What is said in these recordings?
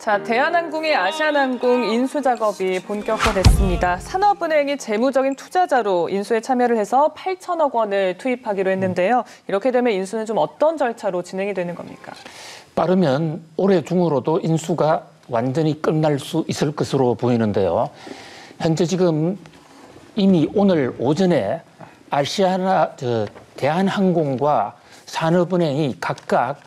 자, 대한항공의 아시아나항공 인수 작업이 본격화됐습니다. 산업은행이 재무적인 투자자로 인수에 참여를 해서 8천억 원을 투입하기로 했는데요. 이렇게 되면 인수는 좀 어떤 절차로 진행이 되는 겁니까? 빠르면 올해 중으로도 인수가 완전히 끝날 수 있을 것으로 보이는데요. 현재 지금 이미 오늘 오전에 대한항공과 산업은행이 각각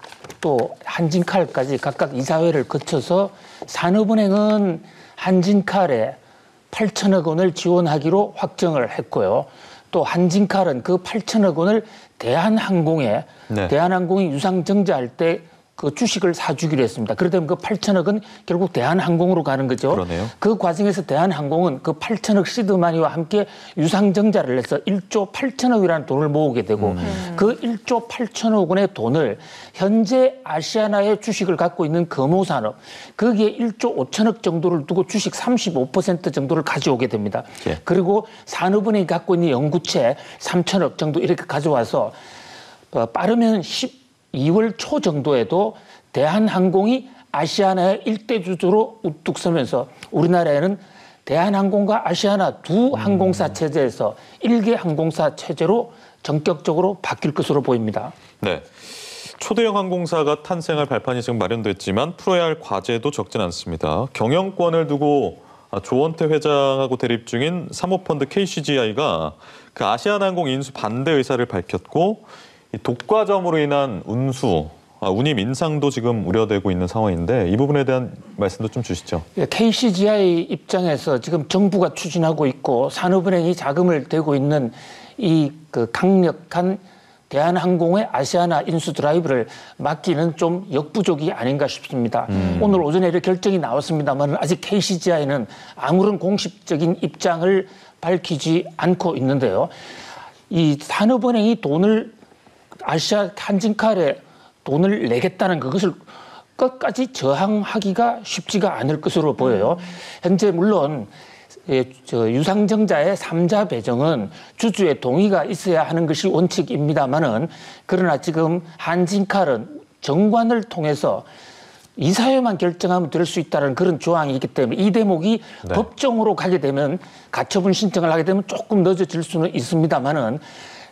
또 한진칼까지 각각 이사회를 거쳐서 산업은행은 한진칼에 8천억 원을 지원하기로 확정을 했고요. 또 한진칼은 그 8천억 원을 대한항공에 대한항공이 유상증자할 때 그 주식을 사주기로 했습니다. 그러다 그 8천억은 결국 대한항공으로 가는 거죠. 그러네요. 그 과정에서 대한항공은 그 8천억 시드마니와 함께 유상증자를 해서 1조 8천억이라는 돈을 모으게 되고 그 1조 8천억 원의 돈을 현재 아시아나의 주식을 갖고 있는 금호산업 거기에 1조 5천억 정도를 두고 주식 35% 정도를 가져오게 됩니다. 예. 그리고 산업은행이 갖고 있는 연구체 3천억 정도 이렇게 가져와서 빠르면 12월 초 정도에도 대한항공이 아시아나의 일대 주주로 우뚝 서면서 우리나라에는 대한항공과 아시아나 두 항공사 체제에서 일개 항공사 체제로 전격적으로 바뀔 것으로 보입니다. 네. 초대형 항공사가 탄생할 발판이 지금 마련됐지만 풀어야 할 과제도 적진 않습니다. 경영권을 두고 조원태 회장하고 대립 중인 사모펀드 KCGI가 그 아시아나항공 인수 반대 의사를 밝혔고 독과점으로 인한 운임 인상도 지금 우려되고 있는 상황인데 이 부분에 대한 말씀도 좀 주시죠. KCGI 입장에서 지금 정부가 추진하고 있고 산업은행이 자금을 대고 있는 이 그 강력한 대한항공의 아시아나 인수 드라이브를 막기는 좀 역부족이 아닌가 싶습니다. 오늘 오전에 이렇게 결정이 나왔습니다만 아직 KCGI는 아무런 공식적인 입장을 밝히지 않고 있는데요. 이 산업은행이 아시아 한진칼에 돈을 내겠다는 그것을 끝까지 저항하기가 쉽지가 않을 것으로 보여요. 현재 물론 유상증자의 3자 배정은 주주의 동의가 있어야 하는 것이 원칙입니다만은 그러나 지금 한진칼은 정관을 통해서 이사회만 결정하면 될 수 있다는 그런 조항이 있기 때문에 이 대목이 법정으로 가게 되면 가처분 신청을 하게 되면 조금 늦어질 수는 있습니다만은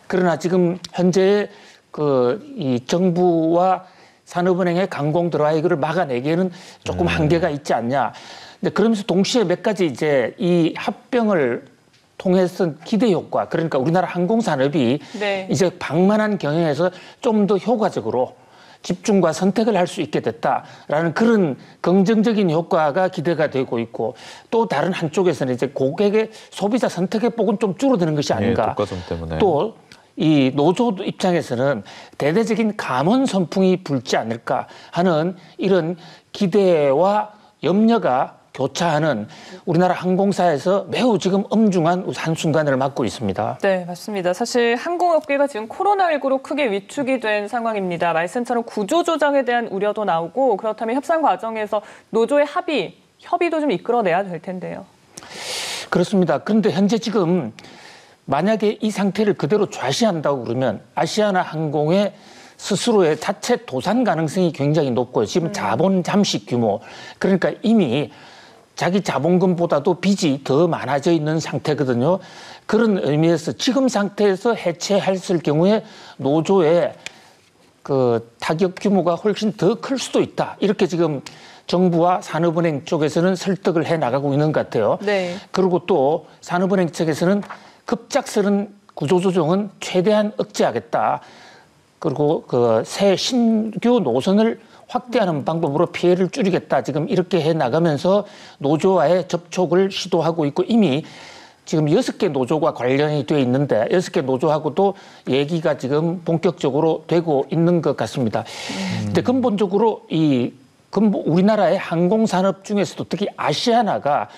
그러나 지금 현재 이 정부와 산업은행의 강공 드라이브를 막아내기에는 조금 한계가 있지 않냐. 근데 그러면서 동시에 몇 가지 이제 이 합병을 통해서 기대 효과, 그러니까 우리나라 항공산업이 이제 방만한 경영에서 좀 더 효과적으로 집중과 선택을 할 수 있게 됐다라는 그런 긍정적인 효과가 기대가 되고 있고 또 다른 한쪽에서는 이제 고객의 소비자 선택의 폭은 좀 줄어드는 것이 아닌가. 독과점 때문에. 또 이 노조 입장에서는 대대적인 감원 선풍이 불지 않을까 하는 이런 기대와 염려가 교차하는 우리나라 항공사에서 매우 지금 엄중한 한순간을 맞고 있습니다. 네, 맞습니다. 사실 항공업계가 지금 코로나19로 크게 위축이 된 상황입니다. 말씀처럼 구조조정에 대한 우려도 나오고 그렇다면 협상 과정에서 노조의 협의도 좀 이끌어내야 될 텐데요. 그렇습니다. 그런데 현재 지금 만약에 이 상태를 그대로 좌시한다고 그러면 아시아나 항공의 스스로의 자체 도산 가능성이 굉장히 높고요. 지금 자본 잠식 규모, 그러니까 이미 자기 자본금보다도 빚이 더 많아져 있는 상태거든요. 그런 의미에서 지금 상태에서 해체했을 경우에 노조의 그 타격 규모가 훨씬 더 클 수도 있다. 이렇게 지금 정부와 산업은행 쪽에서는 설득을 해 나가고 있는 것 같아요. 네. 그리고 또 산업은행 측에서는 급작스런 구조조정은 최대한 억제하겠다. 그리고 그 새 신규 노선을 확대하는 방법으로 피해를 줄이겠다. 지금 이렇게 해 나가면서 노조와의 접촉을 시도하고 있고 이미 지금 6개 노조가 관련이 되어 있는데 6개 노조하고도 얘기가 지금 본격적으로 되고 있는 것 같습니다. 근데 근본적으로 우리나라의 항공산업 중에서도 특히 아시아나가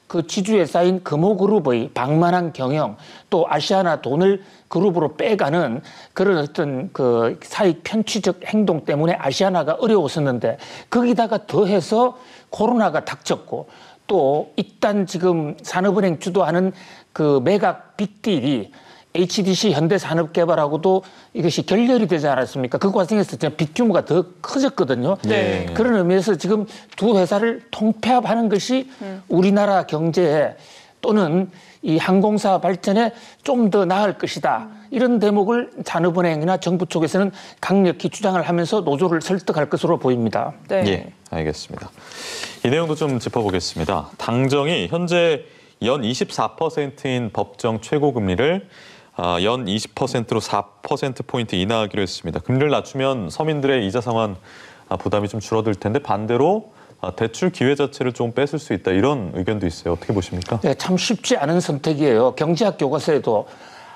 그 지주에 쌓인 금호그룹의 방만한 경영 또 아시아나 돈을 그룹으로 빼가는 그런 어떤 그 사익 편취적 행동 때문에 아시아나가 어려웠었는데 거기다가 더해서 코로나가 닥쳤고 또 일단 지금 산업은행 주도하는 그 매각 빅딜이 HDC 현대산업개발하고도 이것이 결렬이 되지 않았습니까? 그 과정에서 빚규모가 더 커졌거든요. 네. 그런 의미에서 지금 두 회사를 통폐합하는 것이 우리나라 경제에 또는 이 항공사 발전에 좀 더 나을 것이다. 이런 대목을 산업은행이나 정부 쪽에서는 강력히 주장을 하면서 노조를 설득할 것으로 보입니다. 네. 예, 알겠습니다. 이 내용도 좀 짚어보겠습니다. 당정이 현재 연 24%인 법정 최고금리를 연 20%로 4%포인트 인하하기로 했습니다. 금리를 낮추면 서민들의 이자 상환 부담이 좀 줄어들 텐데 반대로 대출 기회 자체를 좀 뺏을 수 있다 이런 의견도 있어요. 어떻게 보십니까? 네, 참 쉽지 않은 선택이에요. 경제학 교과서에도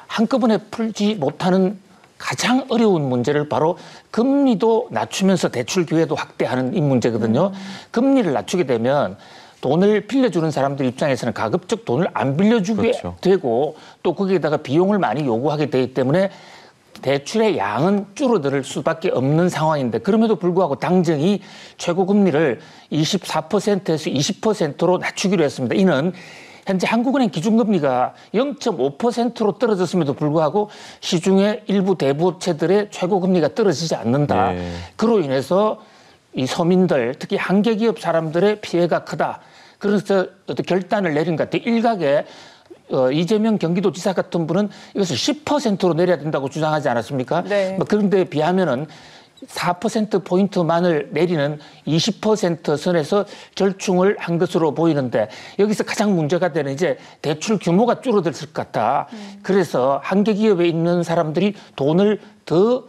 한꺼번에 풀지 못하는 가장 어려운 문제를 바로 금리도 낮추면서 대출 기회도 확대하는 이 문제거든요. 금리를 낮추게 되면 돈을 빌려주는 사람들 입장에서는 가급적 돈을 안 빌려주게 그렇죠. 되고 또 거기에다가 비용을 많이 요구하게 되기 때문에 대출의 양은 줄어들 수밖에 없는 상황인데 그럼에도 불구하고 당정이 최고금리를 24%에서 20%로 낮추기로 했습니다. 이는 현재 한국은행 기준금리가 0.5%로 떨어졌음에도 불구하고 시중의 일부 대부업체들의 최고금리가 떨어지지 않는다. 네. 그로 인해서 이 서민들 특히 한계기업 사람들의 피해가 크다. 그래서 어떤 결단을 내린 것 같아요. 일각에 이재명 경기도지사 같은 분은 이것을 10%로 내려야 된다고 주장하지 않았습니까? 네. 그런데 비하면은 4%포인트만을 내리는 20% 선에서 절충을 한 것으로 보이는데 여기서 가장 문제가 되는 이제 대출 규모가 줄어들 것 같다. 그래서 한계 기업에 있는 사람들이 돈을 더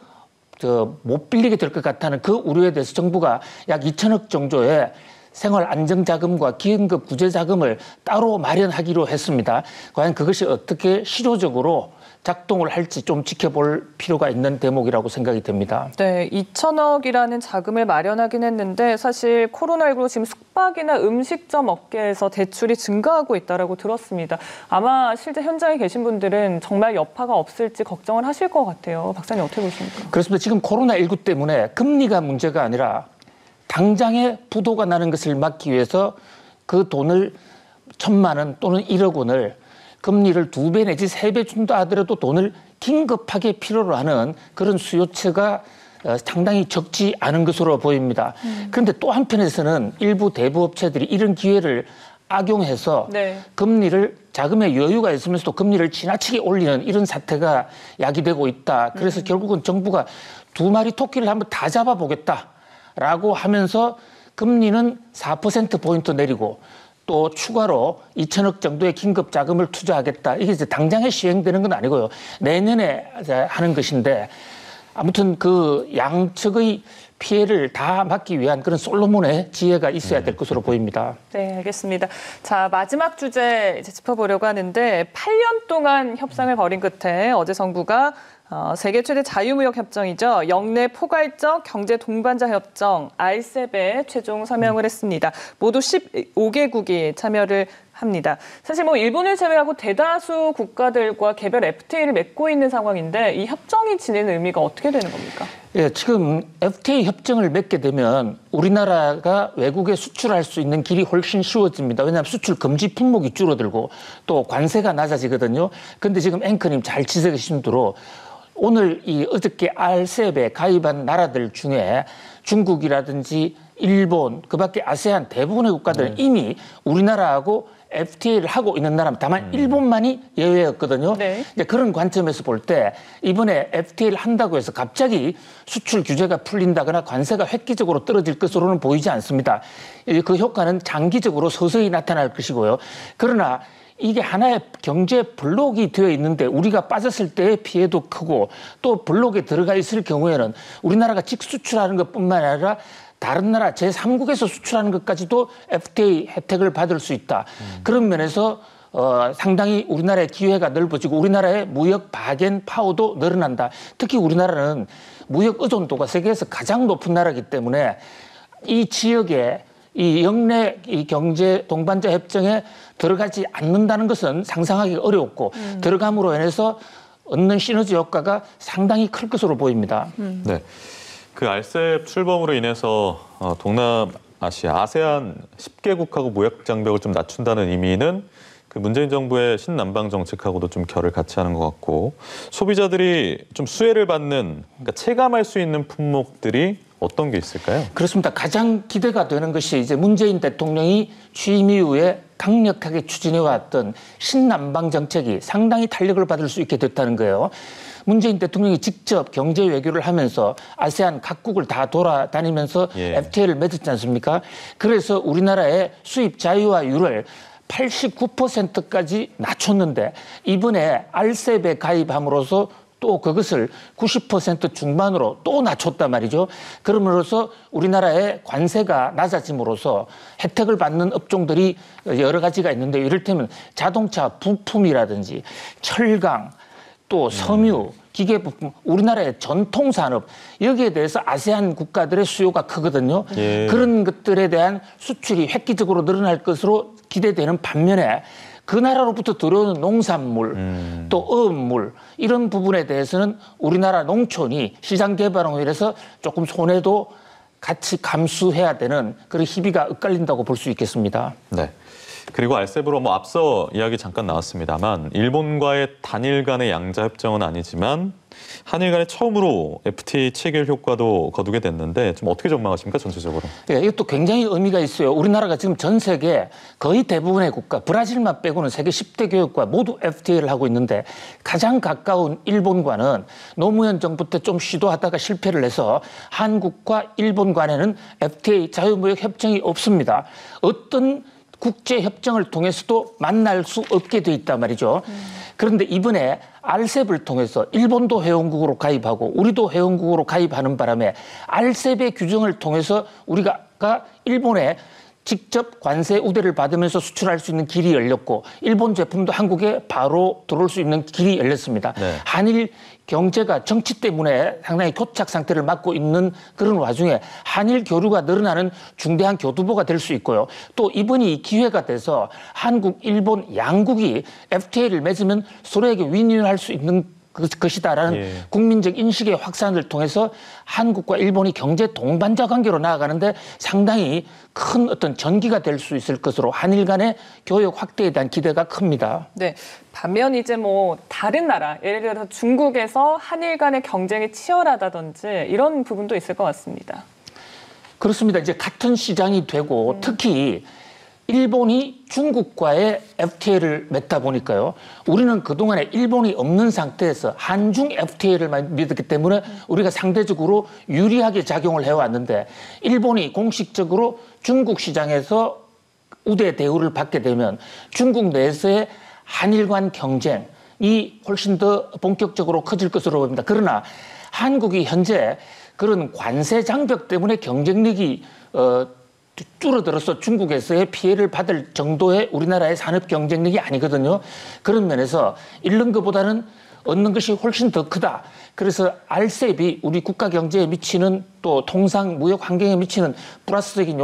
못 빌리게 될 것 같다는 그 우려에 대해서 정부가 약 2천억 정도의 생활 안정자금과 기금급 구제자금을 따로 마련하기로 했습니다. 과연 그것이 어떻게 실효적으로 작동을 할지 좀 지켜볼 필요가 있는 대목이라고 생각이 됩니다. 네, 2천억이라는 자금을 마련하긴 했는데 사실 코로나19로 지금 숙박이나 음식점 업계에서 대출이 증가하고 있다고 들었습니다. 아마 실제 현장에 계신 분들은 정말 여파가 없을지 걱정을 하실 것 같아요. 박사님 어떻게 보십니까? 그렇습니다. 지금 코로나19 때문에 금리가 문제가 아니라 당장에 부도가 나는 것을 막기 위해서 그 돈을 1,000만 원 또는 1억 원을 금리를 2배 내지 3배 준다 하더라도 돈을 긴급하게 필요로 하는 그런 수요처가 상당히 적지 않은 것으로 보입니다. 그런데 또 한편에서는 일부 대부업체들이 이런 기회를 악용해서 네. 금리를 자금의 여유가 있으면서도 금리를 지나치게 올리는 이런 사태가 야기되고 있다. 그래서 결국은 정부가 두 마리 토끼를 한번 다 잡아보겠다라고 하면서 금리는 4%포인트 내리고 또 추가로 2천억 정도의 긴급 자금을 투자하겠다. 이게 이제 당장에 시행되는 건 아니고요. 내년에 하는 것인데 아무튼 그 양측의 피해를 다 막기 위한 그런 솔로몬의 지혜가 있어야 될 것으로 보입니다. 네, 알겠습니다. 자, 마지막 주제 이제 짚어보려고 하는데 8년 동안 협상을 벌인 끝에 어제 정부가 세계 최대 자유무역 협정이죠. 영내 포괄적 경제 동반자 협정 RCEP에 최종 서명을 했습니다. 모두 15개국이 참여를 합니다. 사실 일본을 제외하고 대다수 국가들과 개별 FTA를 맺고 있는 상황인데 이 협정이 지니는 의미가 어떻게 되는 겁니까? 예, 지금 FTA 협정을 맺게 되면 우리나라가 외국에 수출할 수 있는 길이 훨씬 쉬워집니다. 왜냐하면 수출 금지 품목이 줄어들고 또 관세가 낮아지거든요. 그런데 지금 앵커님 잘 지적하신 대로 오늘 어저께 RCEP에 가입한 나라들 중에 중국이라든지 일본, 그밖에 아세안 대부분의 국가들은 이미 우리나라하고 FTA를 하고 있는 나라는 다만 일본만이 예외였거든요. 네. 이제 그런 관점에서 볼 때 이번에 FTA를 한다고 해서 갑자기 수출 규제가 풀린다거나 관세가 획기적으로 떨어질 것으로는 보이지 않습니다. 그 효과는 장기적으로 서서히 나타날 것이고요. 그러나 이게 하나의 경제 블록이 되어 있는데 우리가 빠졌을 때의 피해도 크고 또 블록에 들어가 있을 경우에는 우리나라가 직수출하는 것뿐만 아니라 다른 나라 제3국에서 수출하는 것까지도 FTA 혜택을 받을 수 있다. 그런 면에서 상당히 우리나라의 기회가 넓어지고 우리나라의 무역 박앤 파워도 늘어난다. 특히 우리나라는 무역 의존도가 세계에서 가장 높은 나라이기 때문에 이 지역에 이 영내 이 경제 동반자 협정에 들어가지 않는다는 것은 상상하기 어렵고 들어감으로 인해서 얻는 시너지 효과가 상당히 클 것으로 보입니다. 네. 그 RCEP 출범으로 인해서 동남아시아, 아세안 10개국하고 무역 장벽을 좀 낮춘다는 의미는 그 문재인 정부의 신남방 정책하고도 좀 결을 같이 하는 것 같고 소비자들이 좀 수혜를 받는 그러니까 체감할 수 있는 품목들이 어떤 게 있을까요? 그렇습니다. 가장 기대가 되는 것이 이제 문재인 대통령이 취임 이후에 강력하게 추진해왔던 신남방 정책이 상당히 탄력을 받을 수 있게 됐다는 거예요. 문재인 대통령이 직접 경제 외교를 하면서 아세안 각국을 다 돌아다니면서 FTA를 맺었지 않습니까? 그래서 우리나라의 수입 자유화율을 89%까지 낮췄는데 이번에 RCEP에 가입함으로써 또 그것을 90% 중반으로 또 낮췄단 말이죠. 그럼으로써 우리나라의 관세가 낮아짐으로써 혜택을 받는 업종들이 여러 가지가 있는데 이를테면 자동차 부품이라든지 철강 또 섬유, 기계부품, 우리나라의 전통산업 여기에 대해서 아세안 국가들의 수요가 크거든요. 그런 것들에 대한 수출이 획기적으로 늘어날 것으로 기대되는 반면에 그 나라로부터 들어오는 농산물, 또 어업물 이런 부분에 대해서는 우리나라 농촌이 시장 개발로 인해서 조금 손해도 같이 감수해야 되는 그런 희비가 엇갈린다고 볼 수 있겠습니다. 네. 그리고 RCEP으로 뭐 앞서 이야기 잠깐 나왔습니다만 일본과의 단일 간의 양자 협정은 아니지만 한일 간에 처음으로 FTA 체결 효과도 거두게 됐는데 좀 어떻게 전망하십니까 전체적으로? 예, 이것도 굉장히 의미가 있어요. 우리나라가 지금 전 세계 거의 대부분의 국가, 브라질만 빼고는 세계 10대 교육과 모두 FTA를 하고 있는데 가장 가까운 일본과는 노무현 정부 때 좀 시도하다가 실패를 해서 한국과 일본 간에는 FTA 자유무역 협정이 없습니다. 어떤 국제협정을 통해서도 만날 수 없게 돼 있단 말이죠. 그런데 이번에 RCEP을 통해서 일본도 회원국으로 가입하고 우리도 회원국으로 가입하는 바람에 RCEP의 규정을 통해서 우리가 일본에 직접 관세 우대를 받으면서 수출할 수 있는 길이 열렸고 일본 제품도 한국에 바로 들어올 수 있는 길이 열렸습니다. 네. 한일 경제가 정치 때문에 상당히 교착 상태를 맞고 있는 그런 와중에 한일 교류가 늘어나는 중대한 교두보가 될 수 있고요. 또 이번이 기회가 돼서 한국, 일본 양국이 FTA를 맺으면 서로에게 윈윈할 수 있는 것이다라는 국민적 인식의 확산을 통해서 한국과 일본이 경제 동반자 관계로 나아가는데 상당히 큰 어떤 전기가 될 수 있을 것으로 한일 간의 교역 확대에 대한 기대가 큽니다. 네. 반면 이제 뭐 다른 나라, 예를 들어서 중국에서 한일 간의 경쟁이 치열하다든지 이런 부분도 있을 것 같습니다. 그렇습니다. 이제 같은 시장이 되고 특히 일본이 중국과의 FTA를 맺다 보니까요. 우리는 그동안에 일본이 없는 상태에서 한중 FTA를 믿었기 때문에 우리가 상대적으로 유리하게 작용을 해왔는데 일본이 공식적으로 중국 시장에서 우대 대우를 받게 되면 중국 내에서의 한일 간 경쟁이 훨씬 더 본격적으로 커질 것으로 보입니다. 그러나 한국이 현재 그런 관세 장벽 때문에 경쟁력이 줄어들어서 중국에서의 피해를 받을 정도의 우리나라의 산업 경쟁력이 아니거든요. 그런 면에서 잃는 것보다는 얻는 것이 훨씬 더 크다. 그래서 RCEP이 우리 국가 경제에 미치는 또 통상 무역 환경에 미치는 플러스적인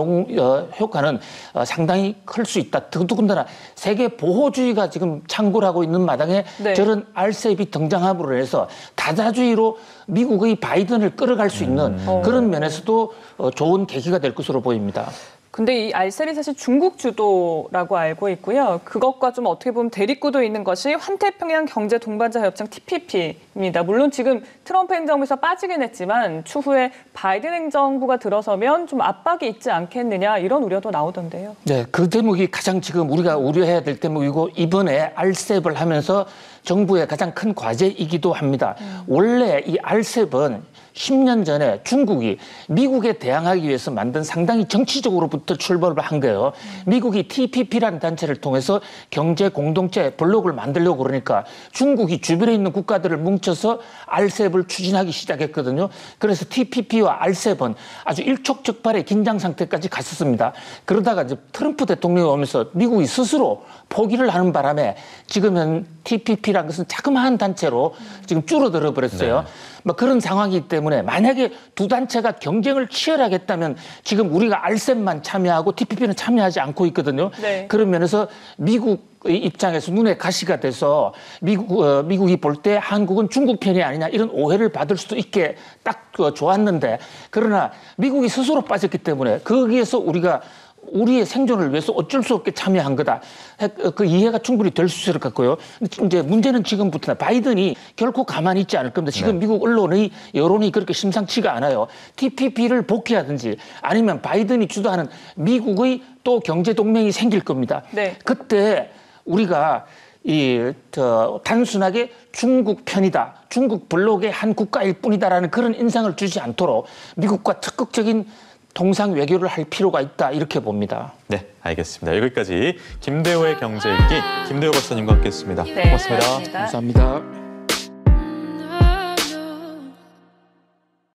효과는 상당히 클 수 있다. 더군다나 세계 보호주의가 지금 창궐하고 있는 마당에 저런 RCEP이 등장함으로 해서 다자주의로 미국의 바이든을 끌어갈 수 있는 그런 면에서도 좋은 계기가 될 것으로 보입니다. 근데 이 RCEP이 사실 중국 주도라고 알고 있고요. 그것과 좀 어떻게 보면 대립구도 있는 것이 환태평양 경제 동반자 협정 TPP입니다. 물론 지금 트럼프 행정부에서 빠지긴 했지만 추후에 바이든 행정부가 들어서면 좀 압박이 있지 않겠느냐 이런 우려도 나오던데요. 네, 그 대목이 가장 지금 우리가 우려해야 될 대목이고 이번에 RCEP을 하면서 정부의 가장 큰 과제이기도 합니다. 원래 이 RCEP은 10년 전에 중국이 미국에 대항하기 위해서 만든 상당히 정치적으로부터 출발을 한 거예요. 미국이 TPP라는 단체를 통해서 경제 공동체 블록을 만들려고 그러니까 중국이 주변에 있는 국가들을 뭉쳐서 RCEP을 추진하기 시작했거든요. 그래서 TPP와 RCEP은 아주 일촉즉발의 긴장 상태까지 갔었습니다. 그러다가 이제 트럼프 대통령이 오면서 미국이 스스로 포기를 하는 바람에 지금은 TPP라는 것은 자그마한 단체로 지금 줄어들어 버렸어요. 뭐 그런 상황이기 때문에 만약에 두 단체가 경쟁을 치열하게 했다면 지금 우리가 RCEP만 참여하고 TPP는 참여하지 않고 있거든요. 그런 면에서 미국의 입장에서 눈에 가시가 돼서 미국이 볼 때 한국은 중국 편이 아니냐 이런 오해를 받을 수도 있게 딱 좋았는데 그러나 미국이 스스로 빠졌기 때문에 거기에서 우리가 우리의 생존을 위해서 어쩔 수 없게 참여한 거다. 그 이해가 충분히 될 수 있을 것 같고요. 이제 문제는 지금부터 바이든이 결코 가만히 있지 않을 겁니다. 지금 미국 언론의 여론이 그렇게 심상치가 않아요. TPP를 복귀하든지 아니면 바이든이 주도하는 미국의 또 경제 동맹이 생길 겁니다. 네. 그때 우리가 단순하게 중국 편이다, 중국 블록의 한 국가일 뿐이다라는 그런 인상을 주지 않도록 미국과 적극적인 통상 외교를 할 필요가 있다 이렇게 봅니다. 네, 알겠습니다. 여기까지 김대호의 경제일기 김대호 박사님과 함께했습니다. 네, 고맙습니다. 고맙습니다. 감사합니다.